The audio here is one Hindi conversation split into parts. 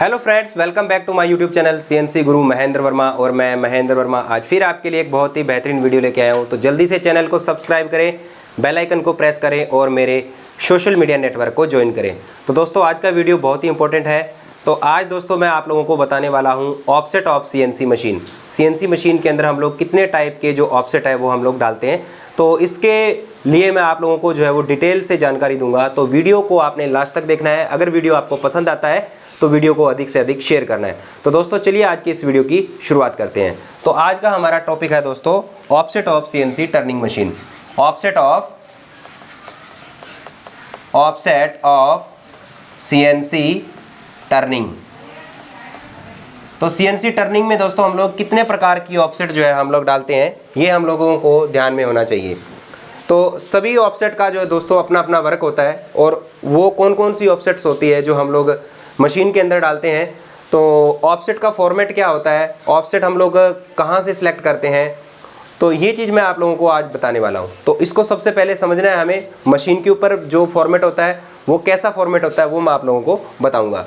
Hello friends, welcome back to my YouTube channel CNC Guru Mahendra Verma. और मैं महेंद्र वर्मा आज फिर आपके लिए एक बहुत ही बेहतरीन वीडियो लेके आया हूँ। तो जल्दी से चैनल को सब्सक्राइब करें, बेल आइकन को प्रेस करें और मेरे सोशल मीडिया नेटवर्क को ज्वाइन करें। तो दोस्तों आज का वीडियो बहुत ही इंपॉर्टेंट है। तो आज दोस्तों मैं आप लोगों को बताने वाला हूँ offset of CNC machine. CNC machine के अंदर हम लोग कितने टाइप के जो ऑफसेट है वो हम लोग डालते हैं। तो इसके लिए मैं आप लोगों को जो है वो डिटेल से जानकारी दूंगा। तो वीडियो को आपने लास्ट तक देखना है। अगर वीडियो आपको पसंद आता है तो वीडियो को अधिक से अधिक शेयर करना है। तो दोस्तों चलिए आज की इस वीडियो की शुरुआत करते हैं। तो आज का हमारा टॉपिक है दोस्तों offset of CNC turning machine. Offset of CNC turning. तो सीएनसी टर्निंग में दोस्तों हम लोग कितने प्रकार की ऑफसेट जो है हम लोग डालते हैं, ये हम लोगों को ध्यान में होना चाहिए। तो सभी ऑफसेट का जो है दोस्तों अपना अपना वर्क होता है और वो कौन कौन सी ऑफसेट्स होती है जो हम लोग मशीन के अंदर डालते हैं। तो ऑफसेट का फॉर्मेट क्या होता है, ऑफसेट हम लोग कहाँ से सिलेक्ट करते हैं, तो ये चीज़ मैं आप लोगों को आज बताने वाला हूँ। तो इसको सबसे पहले समझना है हमें। मशीन के ऊपर जो फॉर्मेट होता है वो कैसा फॉर्मेट होता है वो मैं आप लोगों को बताऊँगा।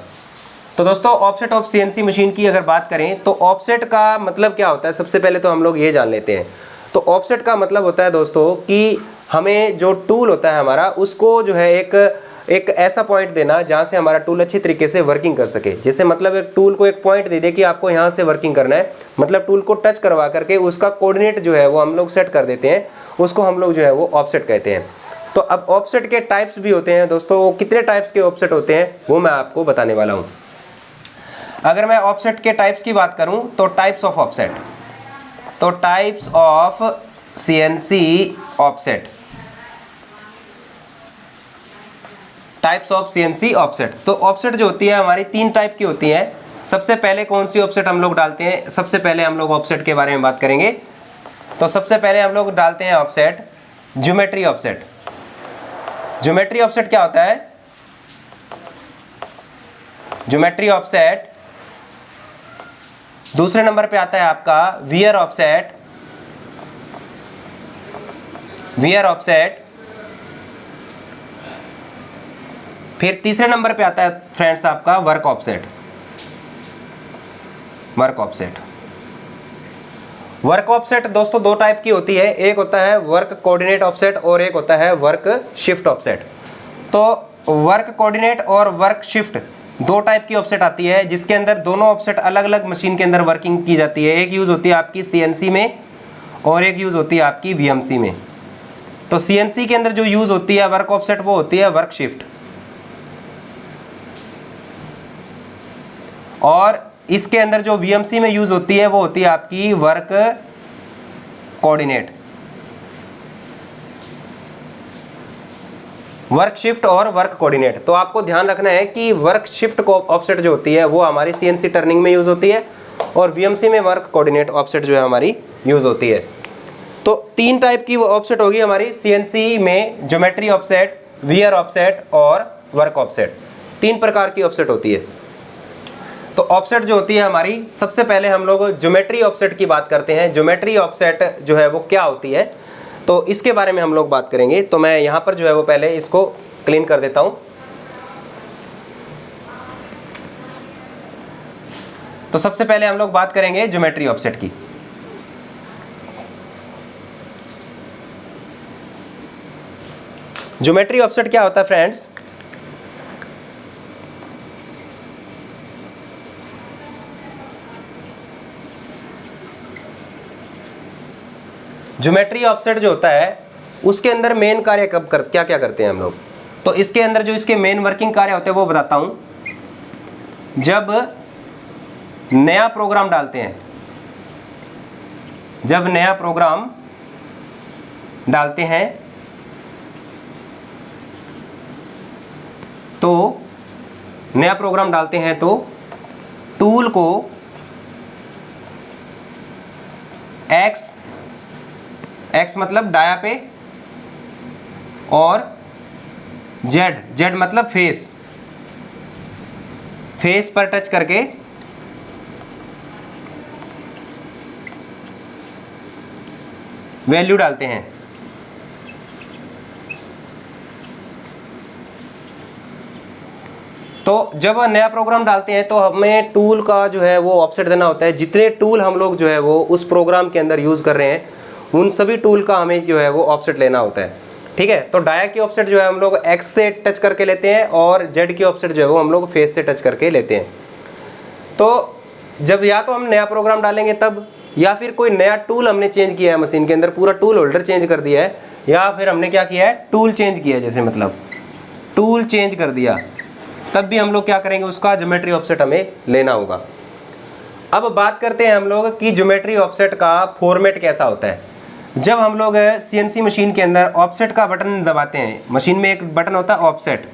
तो दोस्तों ऑफसेट ऑफ सीएनसी मशीन की अगर बात करें तो ऑफसेट का मतलब क्या होता है, सबसे पहले तो हम लोग ये जान लेते हैं। तो ऑफसेट का मतलब होता है दोस्तों कि हमें जो टूल होता है हमारा उसको जो है एक ऐसा पॉइंट देना जहाँ से हमारा टूल अच्छी तरीके से वर्किंग कर सके। जैसे मतलब एक टूल को एक पॉइंट दे दे कि आपको यहाँ से वर्किंग करना है, मतलब टूल को टच करवा करके उसका कोऑर्डिनेट जो है वो हम लोग सेट कर देते हैं, उसको हम लोग जो है वो ऑफसेट कहते हैं। तो अब ऑफसेट के टाइप्स भी होते हैं दोस्तों। वो कितने टाइप्स के ऑफसेट होते हैं वो मैं आपको बताने वाला हूँ। अगर मैं ऑफसेट के टाइप्स की बात करूँ तो टाइप्स ऑफ ऑफसेट, तो types of CNC offset, types of CNC offset. तो ऑफसेट जो होती है हमारी तीन टाइप की होती है। सबसे पहले कौन सी ऑफसेट हम लोग डालते हैं, सबसे पहले हम लोग ऑफसेट के बारे में बात करेंगे। तो सबसे पहले हम लोग डालते हैं offset geometry offset. Geometry offset क्या होता है, ज्योमेट्री ऑफसेट। दूसरे नंबर पे आता है आपका वियर ऑफसेट, वियर ऑफसेट। फिर तीसरे नंबर पे आता है फ्रेंड्स आपका work offset, work offset. Work offset दोस्तों दो टाइप की होती है, एक होता है वर्क कोऑर्डिनेट ऑफसेट और एक होता है वर्क शिफ्ट ऑफसेट। तो वर्क कोऑर्डिनेट और वर्क शिफ्ट दो टाइप की ऑफसेट आती है, जिसके अंदर दोनों ऑफसेट अलग अलग मशीन के अंदर वर्किंग की जाती है। एक यूज होती है आपकी सीएनसी में और एक यूज होती है आपकी वीएमसी में। तो सीएनसी के अंदर जो यूज होती है वर्क ऑफसेट वो होती है वर्क शिफ्ट, और इसके अंदर जो वीएमसी में यूज होती है वो होती है आपकी वर्क कोऑर्डिनेट, वर्क शिफ्ट और वर्क कोऑर्डिनेट। तो आपको ध्यान रखना है कि वर्क शिफ्ट ऑफसेट जो होती है वो हमारी सीएनसी टर्निंग में यूज होती है और वीएमसी में वर्क कोऑर्डिनेट ऑफसेट जो है हमारी यूज होती है। तो तीन टाइप की ऑफसेट होगी हमारी सीएनसी में, ज्योमेट्री ऑफसेट, वियर ऑफसेट और वर्क ऑफसेट। तीन प्रकार की ऑफसेट होती है। तो ऑफसेट जो होती है हमारी, सबसे पहले हम लोग ज्योमेट्री ऑफसेट की बात करते हैं। ज्योमेट्री ऑफसेट जो है वो क्या होती है, तो इसके बारे में हम लोग बात करेंगे। तो मैं यहाँ पर जो है वो पहले इसको क्लीन कर देता हूँ। तो सबसे पहले हम लोग बात करेंगे ज्योमेट्री ऑफसेट की। ज्योमेट्री ऑफसेट क्या होता है फ्रेंड्स, ज्योमेट्री ऑफसेट जो होता है उसके अंदर मेन कार्य क्या क्या करते हैं हम लोग। तो इसके अंदर जो इसके मेन वर्किंग कार्य होते हैं वो बताता हूं। जब नया प्रोग्राम डालते हैं, जब नया प्रोग्राम डालते हैं तो नया प्रोग्राम डालते हैं तो टूल को एक्स मतलब डाया पे और जेड मतलब फेस पर टच करके वैल्यू डालते हैं। तो जब नया प्रोग्राम डालते हैं तो हमें टूल का जो है वो ऑफसेट देना होता है। जितने टूल हम लोग जो है वो उस प्रोग्राम के अंदर यूज़ कर रहे हैं उन सभी टूल का हमें जो है वो ऑफसेट लेना होता है। ठीक है, तो डाया की ऑफसेट जो है हम लोग एक्स से टच करके लेते हैं और जेड की ऑफसेट जो है वो हम लोग फेस से टच करके लेते हैं। तो जब या तो हम नया प्रोग्राम डालेंगे तब, या फिर कोई नया टूल हमने चेंज किया है मशीन के अंदर, पूरा टूल होल्डर चेंज कर दिया है, या फिर हमने क्या किया है टूल चेंज किया है, जैसे मतलब टूल चेंज कर दिया, तब भी हम लोग क्या करेंगे उसका ज्योमेट्री ऑफसेट हमें लेना होगा। अब बात करते हैं हम लोग कि ज्योमेट्री ऑफसेट का फॉर्मेट कैसा होता है। जब हम लोग सीएनसी मशीन के अंदर ऑफसेट का बटन दबाते हैं, मशीन में एक बटन होता है ऑफसेट,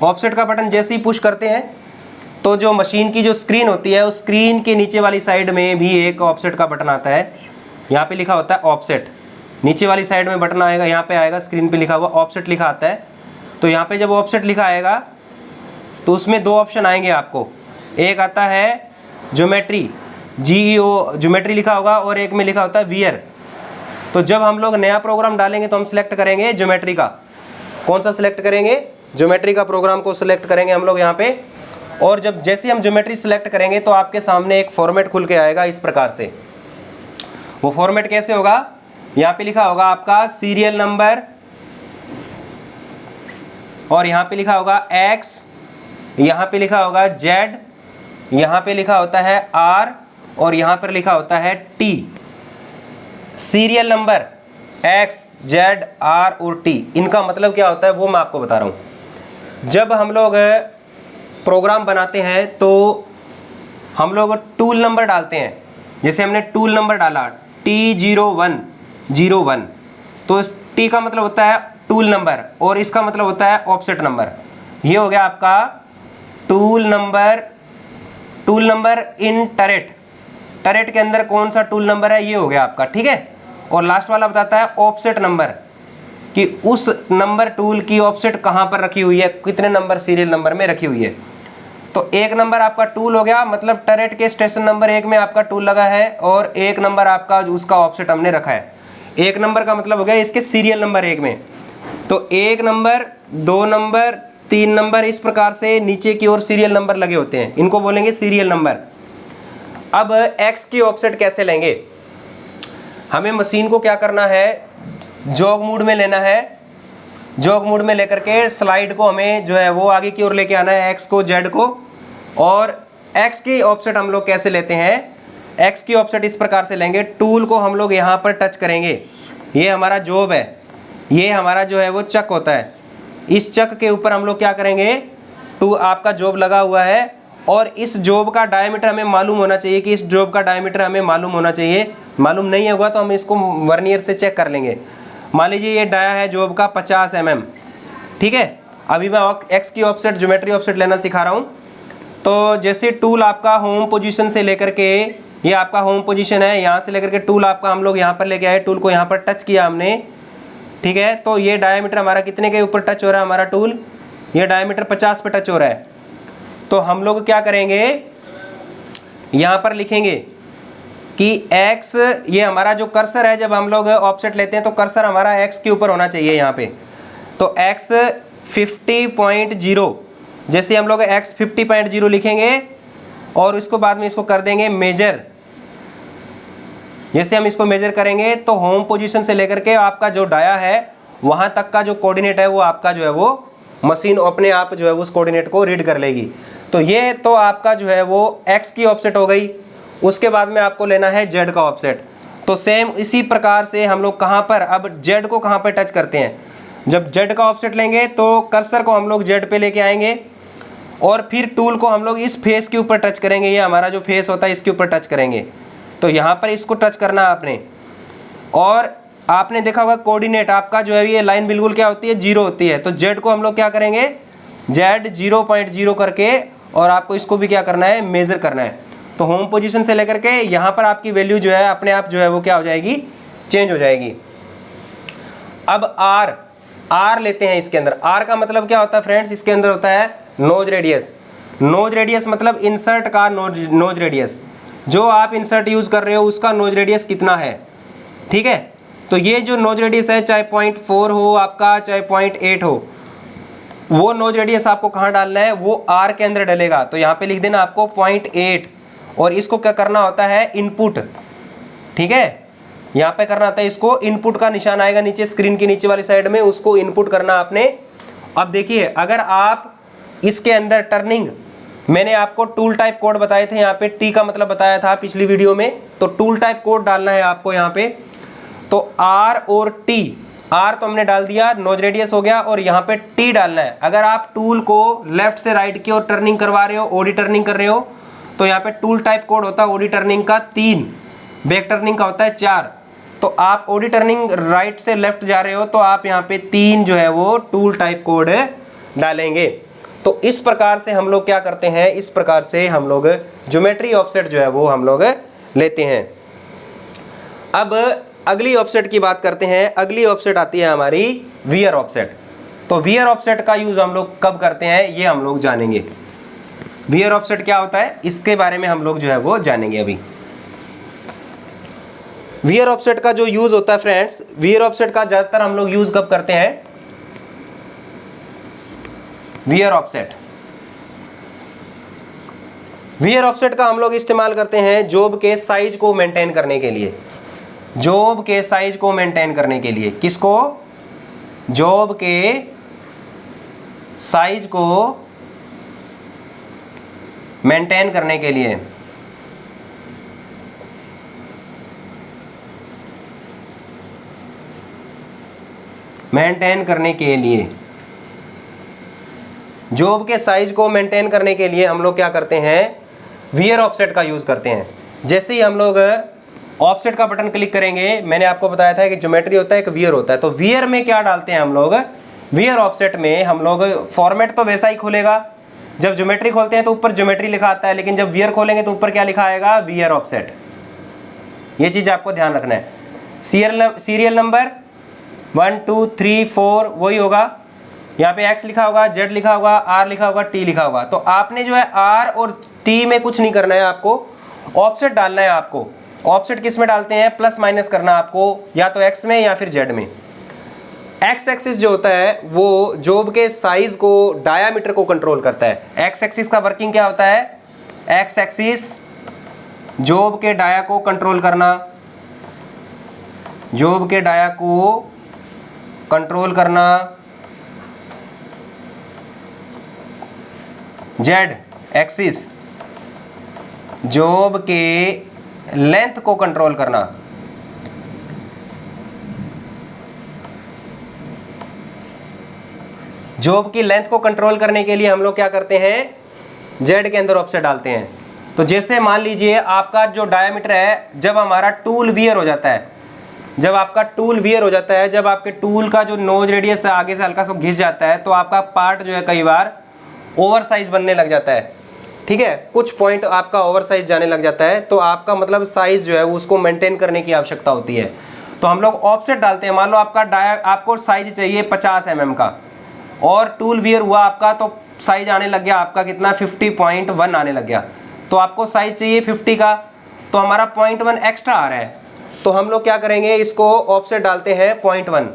ऑफसेट का बटन जैसे ही पुश करते हैं तो जो मशीन की जो स्क्रीन होती है उस स्क्रीन के नीचे वाली साइड में भी एक ऑफसेट का बटन आता है। यहाँ पे लिखा होता है ऑफसेट, नीचे वाली साइड में बटन आएगा, यहाँ पे आएगा स्क्रीन पे लिखा हुआ ऑफसेट लिखा आता है। तो यहाँ पे जब ऑफसेट लिखा आएगा तो उसमें दो ऑप्शन आएंगे आपको, एक आता है ज्योमेट्री GEO ज्योमेट्री लिखा होगा, और एक में लिखा होता है वियर। तो जब हम लोग नया प्रोग्राम डालेंगे तो हम सिलेक्ट करेंगे ज्योमेट्री का। कौन सा सिलेक्ट करेंगे? ज्योमेट्री का प्रोग्राम को सिलेक्ट करेंगे हम लोग यहाँ पे। और जब जैसे हम ज्योमेट्री सिलेक्ट करेंगे तो आपके सामने एक फॉर्मेट खुल के आएगा इस प्रकार से। वो फॉर्मेट कैसे होगा? यहाँ पे लिखा होगा आपका सीरियल नंबर, और यहाँ पे लिखा होगा X, यहाँ पे लिखा होगा Z, यहाँ पे लिखा होता है R, और यहाँ पर लिखा होता है T। Serial number X, Z, R और T, इनका मतलब क्या होता है वो मैं आपको बता रहा हूँ। जब हम लोग प्रोग्राम बनाते हैं तो हम लोग टूल नंबर डालते हैं। जैसे हमने टूल नंबर डाला T0101, तो इस T का मतलब होता है टूल नंबर और इसका मतलब होता है ऑफसेट नंबर। ये हो गया आपका tool number. Tool number in turret, turret के अंदर कौन सा टूल नंबर है ये हो गया आपका, ठीक है। और लास्ट वाला बताता है ऑफसेट नंबर, कि उस नंबर टूल की ऑफसेट कहाँ पर रखी हुई है, कितने नंबर सीरियल नंबर में रखी हुई है। तो एक नंबर आपका टूल हो गया, मतलब टरेट के स्टेशन नंबर 1 में आपका टूल लगा है, और एक नंबर आपका उसका ऑफसेट हमने रखा है। एक नंबर का मतलब हो गया इसके सीरियल नंबर 1 में। तो 1 नंबर, 2 नंबर, 3 नंबर, इस प्रकार से नीचे की ओर सीरियल नंबर लगे होते हैं, इनको बोलेंगे सीरियल नंबर। अब एक्स की ऑफसेट कैसे लेंगे? हमें मशीन को क्या करना है, जॉग मोड में लेना है। जॉग मोड में लेकर के स्लाइड को हमें जो है वो आगे की ओर लेके आना है, एक्स को, जेड को। और एक्स की ऑफसेट हम लोग कैसे लेते हैं? एक्स की ऑफसेट इस प्रकार से लेंगे, टूल को हम लोग यहाँ पर टच करेंगे, ये हमारा जॉब है, ये हमारा जो है वो चक होता है। इस चक के ऊपर हम लोग क्या करेंगे, आपका जॉब लगा हुआ है, और इस जॉब का डायमीटर हमें मालूम होना चाहिए, कि इस जॉब का डायमीटर हमें मालूम होना चाहिए। मालूम नहीं होगा तो हम इसको वर्नियर से चेक कर लेंगे। मान लीजिए ये डाया है जॉब का 50 mm, ठीक है। अभी मैं एक्स की ऑफसेट, ज्योमेट्री ऑफसेट लेना सिखा रहा हूँ। तो जैसे टूल आपका होम पोजीशन से लेकर के, ये आपका होम पोजीशन है, यहाँ से लेकर के टूल आपका हम लोग यहाँ पर लेके आए, टूल को यहाँ पर टच किया हमने, ठीक है। तो ये डायमीटर हमारा कितने के ऊपर टच हो रहा है, हमारा टूल ये डायमीटर 50 पे टच हो रहा है। तो हम लोग क्या करेंगे, यहाँ पर लिखेंगे कि x, ये हमारा जो कर्सर है, जब हम लोग ऑफसेट लेते हैं तो कर्सर हमारा x के ऊपर होना चाहिए यहाँ पे। तो x 50.0, जैसे हम लोग x 50.0 लिखेंगे और उसको बाद में इसको कर देंगे मेजर। जैसे हम इसको मेजर करेंगे तो होम पोजीशन से लेकर के आपका जो डाया है वहाँ तक का जो कोऑर्डिनेट है वो आपका जो है वो मशीन अपने आप जो है उस कोऑर्डिनेट को रीड कर लेगी। तो ये तो आपका जो है वो x की ऑफसेट हो गई। उसके बाद में आपको लेना है z का ऑफसेट। तो सेम इसी प्रकार से हम लोग कहाँ पर, अब z को कहाँ पर टच करते हैं, जब z का ऑफसेट लेंगे तो कर्सर को हम लोग z पे लेके आएंगे, और फिर टूल को हम लोग इस फेस के ऊपर टच करेंगे, ये हमारा जो फेस होता है इसके ऊपर टच करेंगे। तो यहाँ पर इसको टच करना आपने, और आपने देखा होगा कोऑर्डिनेट आपका जो है ये लाइन बिल्कुल क्या होती है, 0 होती है। तो z को हम लोग क्या करेंगे, z 0.0 करके, और आपको इसको भी क्या करना है, मेजर करना है। तो होम पोजीशन से लेकर के यहाँ पर आपकी वैल्यू जो है अपने आप जो है वो क्या हो जाएगी, चेंज हो जाएगी। अब r लेते हैं इसके अंदर। r का मतलब क्या होता है फ्रेंड्स, इसके अंदर होता है नोज रेडियस। नोज रेडियस मतलब इंसर्ट का नोज रेडियस, जो आप इंसर्ट यूज कर रहे हो उसका नोज रेडियस कितना है, ठीक है। तो ये जो नोज रेडियस है, चाहे 0.4 हो आपका, चाहे 0.8 हो, वो नोज रेडियस आपको कहाँ डालना है, वो आर के अंदर डलेगा। तो यहाँ पे लिख देना आपको 0.8 और इसको क्या करना होता है, इनपुट। ठीक है, यहाँ पे करना होता है इसको इनपुट का निशान आएगा नीचे स्क्रीन के नीचे वाली साइड में, उसको इनपुट करना आपने। अब देखिए अगर आप इसके अंदर टर्निंग, मैंने आपको टूल टाइप कोड बताए थे, यहाँ पे टी का मतलब बताया था पिछली वीडियो में, तो टूल टाइप कोड डालना है आपको यहाँ पे। तो आर और टी, आर तो हमने डाल दिया, नोज रेडियस हो गया, और यहाँ पे टी डालना है। अगर आप टूल को लेफ्ट से राइट की ओर टर्निंग करवा रहे हो, ओडी टर्निंग कर रहे हो, तो यहाँ पे टूल टाइप कोड होता है ओडी टर्निंग का 3, बैक टर्निंग का होता है 4। तो आप ओडी टर्निंग राइट से लेफ्ट जा रहे हो तो आप यहाँ पे 3 जो है वो टूल टाइप कोड डालेंगे। तो इस प्रकार से हम लोग क्या करते हैं, इस प्रकार से हम लोग ज्योमेट्री ऑफसेट जो है वो हम लोग लेते हैं। अब अगली ऑफसेट की बात करते हैं। अगली ऑफसेट आती है हमारी वियर ऑफसेट। तो वियर ऑफसेट का यूज हम लोग कब करते हैं ये हम लोग जानेंगे। वियर ऑफसेट क्या होता है इसके बारे में हम लोग जो है वो जानेंगे अभी। वियर ऑफसेट का जो यूज होता है फ्रेंड्स, वियर ऑफसेट का ज्यादातर हम लोग यूज कब करते हैं, वियर ऑफसेट, वियर ऑफसेट का हम लोग इस्तेमाल करते हैं जॉब के साइज को मेंटेन करने के लिए। जॉब के साइज को मेंटेन करने के लिए, किसको, जॉब के साइज को मेंटेन करने के लिए। मेंटेन करने के लिए, जॉब के साइज को मेंटेन करने के लिए हम लोग क्या करते हैं, वियर ऑफसेट का यूज करते हैं। जैसे ही हम लोग ऑफसेट का बटन क्लिक करेंगे, मैंने आपको बताया था कि ज्योमेट्री होता है एक वियर होता है, तो वियर में क्या डालते हैं हम लोग, वियर ऑफसेट में हम लोग फॉर्मेट तो वैसा ही खुलेगा, जब ज्योमेट्री खोलते हैं तो ऊपर ज्योमेट्री लिखा आता है, लेकिन जब वियर खोलेंगे तो ऊपर क्या लिखा आएगा, वियर ऑफसेट। ये चीज आपको ध्यान रखना है। सीरियल नंबर 1 2 3 4 वही होगा, यहाँ पे X लिखा होगा, Z लिखा होगा, R लिखा होगा, T लिखा होगा। तो आपने जो है R और T में कुछ नहीं करना है, आपको ऑफसेट डालना है। आपको ऑफसेट किस में डालते हैं, प्लस माइनस करना आपको, या तो X में या फिर Z में। X एक्सिस जो होता है वो जॉब के साइज को, डायामीटर को कंट्रोल करता है। X एक्सिस का वर्किंग क्या होता है, X एक्सिस जॉब के डाया को कंट्रोल करना, जॉब के डाया को कंट्रोल करना। Z एक्सिस जॉब के लेंथ को कंट्रोल करना। जॉब की लेंथ को कंट्रोल करने के लिए हम लोग क्या करते हैं, Z के अंदर ऑफसेट डालते हैं। तो जैसे मान लीजिए आपका जो डायामीटर है, जब हमारा टूल वियर हो जाता है, जब आपका टूल वियर हो जाता है, जब आपके टूल का जो नोज रेडियस है आगे से हल्का सा घिस जाता है, तो आपका पार्ट जो है कई बार ओवर साइज बनने लग जाता है। ठीक है, कुछ पॉइंट आपका ओवर साइज जाने लग जाता है, तो आपका मतलब साइज जो है वो उसको मेंटेन करने की आवश्यकता होती है। तो हम लोग ऑफसेट डालते हैं। मान लो आपको साइज चाहिए 50 mm का, और टूल वियर हुआ आपका, तो साइज आने लग गया आपका कितना, 50.1 आने लग गया। तो आपको साइज चाहिए 50 का, तो हमारा 0.1 एक्स्ट्रा आ रहा है। तो हम लोग क्या करेंगे, इसको ऑफसेट डालते हैं 0.1,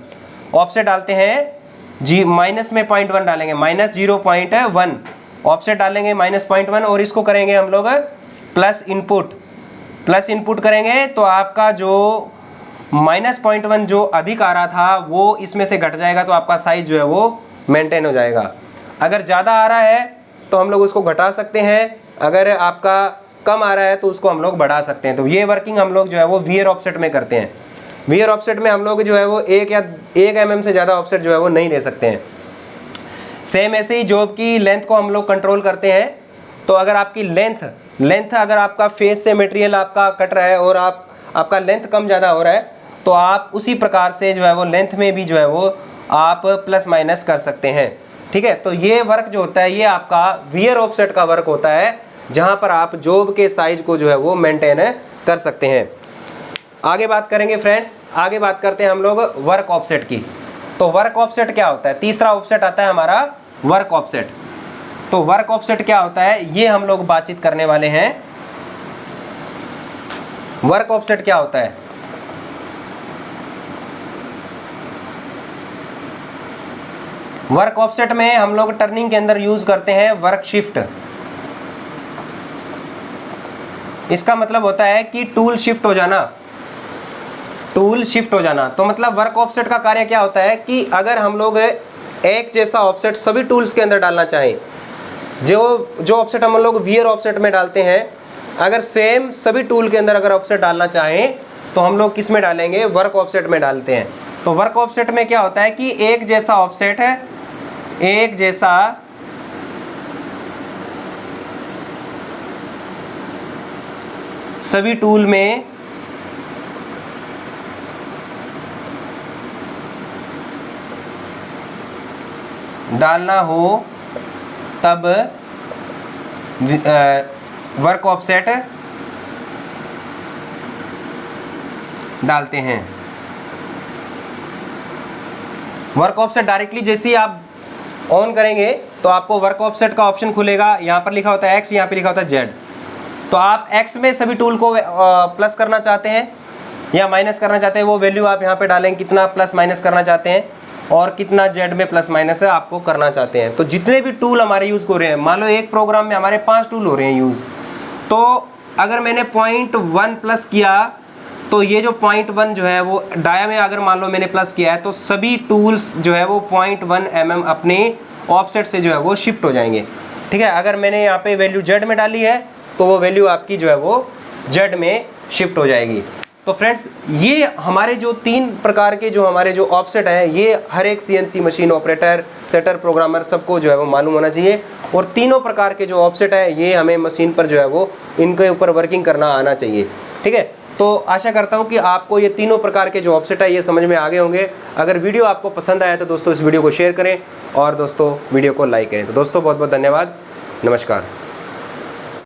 ऑफसेट डालते हैं जी, माइनस में 0.1 डालेंगे, माइनस 0.1 ऑफसेट डालेंगे, माइनस 0.1, और इसको करेंगे हम लोग प्लस इनपुट, प्लस इनपुट करेंगे तो आपका जो माइनस 0.1 जो अधिक आ रहा था वो इसमें से घट जाएगा, तो आपका साइज जो है वो मेंटेन हो जाएगा। अगर ज़्यादा आ रहा है तो हम लोग उसको घटा सकते हैं, अगर आपका कम आ रहा है तो उसको हम लोग बढ़ा सकते हैं। तो ये वर्किंग हम लोग जो है वो वियर ऑफसेट में करते हैं। वियर ऑफसेट में हम लोग जो है वो 1 mm से ज़्यादा ऑफसेट जो है वो नहीं ले सकते हैं। सेम ऐसे ही जॉब की लेंथ को हम लोग कंट्रोल करते हैं। तो अगर आपकी लेंथ अगर आपका फेस से मटेरियल आपका कट रहा है और आपका लेंथ कम ज़्यादा हो रहा है, तो आप उसी प्रकार से जो है वो लेंथ में भी जो है वो आप प्लस माइनस कर सकते हैं। ठीक है, तो ये वर्क जो होता है ये आपका वियर ऑफसेट का वर्क होता है, जहाँ पर आप जॉब के साइज को जो है वो मेंटेन कर सकते हैं। आगे बात करेंगे फ्रेंड्स, आगे बात करते हैं हम लोग वर्क ऑफसेट की। तो वर्क ऑफसेट क्या होता है, तीसरा ऑफसेट आता है हमारा वर्क ऑफसेट। तो वर्क ऑफसेट क्या होता है ये हम लोग बातचीत करने वाले हैं। वर्क ऑफसेट क्या होता है, वर्क ऑफसेट में हम लोग टर्निंग के अंदर यूज करते हैं वर्क शिफ्ट। इसका मतलब होता है कि टूल शिफ्ट हो जाना, टूल शिफ्ट हो जाना। तो मतलब वर्क ऑफसेट का कार्य क्या होता है कि अगर हम लोग एक जैसा ऑफसेट सभी टूल्स के अंदर डालना चाहें, जो ऑफसेट हम लोग वियर ऑफसेट में डालते हैं, अगर सेम सभी टूल के अंदर अगर ऑफसेट डालना चाहें तो हम लोग किस में डालेंगे, वर्क ऑफसेट में डालते हैं। तो वर्क ऑफसेट में क्या होता है कि एक जैसा ऑफसेट है, एक जैसा सभी टूल में डालना हो तब वर्क ऑफसेट डालते हैं। वर्क ऑफसेट डायरेक्टली जैसे ही आप ऑन करेंगे तो आपको वर्क ऑफसेट का ऑप्शन खुलेगा। यहाँ पर लिखा होता है एक्स, यहाँ पे लिखा होता है जेड। तो आप एक्स में सभी टूल को प्लस करना चाहते हैं या माइनस करना चाहते हैं, वो वैल्यू आप यहाँ पे डालेंगे, कितना प्लस माइनस करना चाहते हैं और कितना जेड में प्लस माइनस है आपको करना चाहते हैं। तो जितने भी टूल हमारे यूज़ हो रहे हैं, मान लो एक प्रोग्राम में हमारे 5 टूल हो रहे हैं यूज़, तो अगर मैंने 0.1 प्लस किया तो ये जो 0.1 जो है वो डाया में अगर मान लो मैंने प्लस किया है तो सभी टूल्स जो है वो 0.1 mm अपने ऑफसेट से जो है वो शिफ्ट हो जाएंगे। ठीक है, अगर मैंने यहाँ पे वैल्यू जेड में डाली है तो वो वैल्यू आपकी जो है वो जेड में शिफ्ट हो जाएगी। तो फ्रेंड्स, ये हमारे जो 3 प्रकार के जो हमारे जो ऑफसेट है, ये हर एक CNC machine operator, setter, programmer सबको जो है वो मालूम होना चाहिए। और तीनों प्रकार के जो ऑफसेट है ये हमें मशीन पर जो है वो इनके ऊपर वर्किंग करना आना चाहिए। ठीक है, तो आशा करता हूँ कि आपको ये तीनों प्रकार के जो ऑफसेट है ये समझ में आ गए होंगे। अगर वीडियो आपको पसंद आया तो दोस्तों इस वीडियो को शेयर करें और दोस्तों वीडियो को लाइक करें। तो दोस्तों बहुत बहुत धन्यवाद, नमस्कार।